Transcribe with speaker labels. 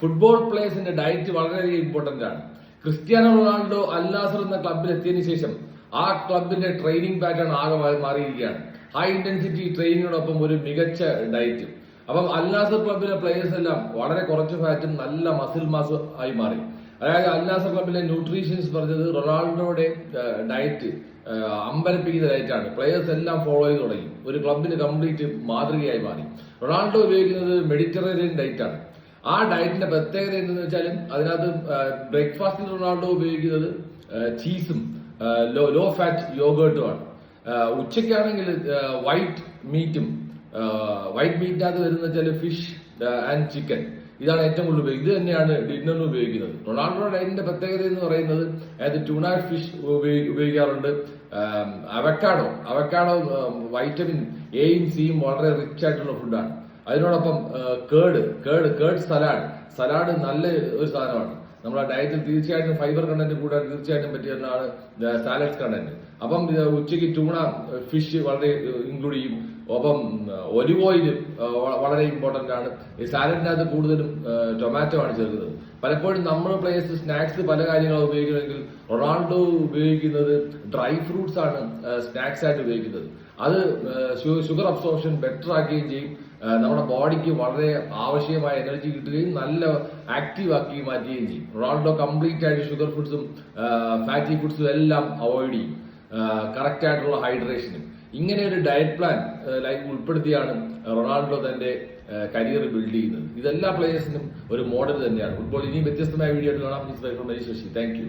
Speaker 1: Football പ്ലേയേഴ്സിന്റെ diet വളരെയധികം important ആണ്. Cristiano Ronaldo അൽ നാസർ എന്ന ക്ലബിൽ എത്തിയതിനു ശേഷം ആ ക്ലബിന്റെ ട്രെയിനിങ് പാറ്റേൺ ആകെ മാറിയിരിക്കുകയാണ്. ഹൈ ഇന്റൻസിറ്റി ട്രെയിനിങ്ങിനോടൊപ്പം ഒരു മികച്ച ഡയറ്റ്. അപ്പം അൽ നാസർ ക്ലബിലെ പ്ലേയേഴ്സ് എല്ലാം വളരെ കുറച്ച് ഫാറ്റും നല്ല മസിൽ മാസ് ആയി മാറി. അതായത് അൽ നാസർ ക്ലബിലെ ന്യൂട്രീഷ്യൻസ് പറഞ്ഞത് റൊണാൾഡോയുടെ ഡയറ്റ് അമ്പരപ്പിക്കുന്ന ഡയറ്റാണ്. പ്ലേയേഴ്സ് എല്ലാം ഫോളോ ചെയ്ത് തുടങ്ങി. ഒരു ക്ലബിന് കംപ്ലീറ്റ് മാതൃകയായി മാറി. റൊണാൾഡോ ഉപയോഗിക്കുന്നത് മെഡിറ്ററേനിയൻ ഡയറ്റാണ്. ആ ഡയറ്റിന്റെ പ്രത്യേകത എന്തെന്ന് വെച്ചാലും അതിനകത്ത് ബ്രേക്ക്ഫാസ്റ്റിൽ റൊണാൾഡോ ഉപയോഗിക്കുന്നത് ചീസും ലോ ഫാറ്റ് യോഗേർട്ടുമാണ്. ഉച്ചയ്ക്കാണെങ്കിൽ വൈറ്റ് മീറ്റിനകത്ത് വരുന്ന വെച്ചാൽ ഫിഷ് ആൻഡ് ചിക്കൻ, ഇതാണ് ഏറ്റവും കൂടുതൽ ഉപയോഗിക്കുന്നത്. ഇത് തന്നെയാണ് ഡിന്നറിന് ഉപയോഗിക്കുന്നത്. റൊണാൾഡോ ഡയറ്റിന്റെ പ്രത്യേകത എന്ന് പറയുന്നത് അതായത് ട്യൂണ ഫിഷ് ഉപയോഗിക്കാറുണ്ട്. അവക്കാഡോ വൈറ്റമിൻ എയും സിയും വളരെ റിച്ച് ആയിട്ടുള്ള ഫുഡാണ്. അതിനോടൊപ്പം കേർഡ് സലാഡ് നല്ല ഒരു സാധനമാണ്. നമ്മുടെ ഡയറ്റിൽ തീർച്ചയായിട്ടും ഫൈബർ കണ്ടന്റ് കൂടാൻ തീർച്ചയായിട്ടും പറ്റിയതാണ് സാലഡ്സ് കണ്ടന്റ്. അപ്പം ഉച്ചയ്ക്ക് ട്യൂണ ഫിഷ് വളരെ ഇൻക്ലൂഡ് ചെയ്യും. ഒപ്പം ഒലിവ് ഓയിൽ വളരെ ഇമ്പോർട്ടന്റ് ആണ്. ഈ സാലഡിനകത്ത് കൂടുതലും ടൊമാറ്റോ ആണ് ചേർക്കുന്നത്. പലപ്പോഴും നമ്മുടെ പ്ലേയേഴ്സ് സ്നാക്സ് പല കാര്യങ്ങളും ഉപയോഗിക്കുന്നെങ്കിൽ റൊണാൾഡോ ഉപയോഗിക്കുന്നത് ഡ്രൈ ഫ്രൂട്ട്സ് ആണ് സ്നാക്സ് ആയിട്ട് ഉപയോഗിക്കുന്നത്. അത് ഷുഗർ അബ്സോർപ്ഷൻ ബെറ്റർ ആക്കുകയും ചെയ്യും. നമ്മുടെ ബോഡിക്ക് വളരെ ആവശ്യമായ എനർജി കിട്ടുകയും നല്ല ആക്റ്റീവ് ആക്കി മാറ്റുകയും ചെയ്യും. റൊണാൾഡോ കംപ്ലീറ്റ് ആയിട്ട് ഷുഗർ ഫുഡ്സും ഫാറ്റി ഫുഡ്സും എല്ലാം അവോയ്ഡ് ചെയ്യും. കറക്റ്റ് ആയിട്ടുള്ള ഹൈഡ്രേഷനും ഇങ്ങനെ ഒരു ഡയറ്റ് പ്ലാൻ ലൈഫ് ഉൾപ്പെടുത്തിയാണ് റൊണാൾഡോ തന്റെ കരിയർ ബിൽഡ് ചെയ്യുന്നത്. ഇതെല്ലാ പ്ലേയേഴ്സിനും ഒരു മോഡൽ തന്നെയാണ്. ഫുട്ബോൾ ഇനിയും വ്യത്യസ്തമായ വീഡിയോ ആയിട്ട് കാണാം. Thank you.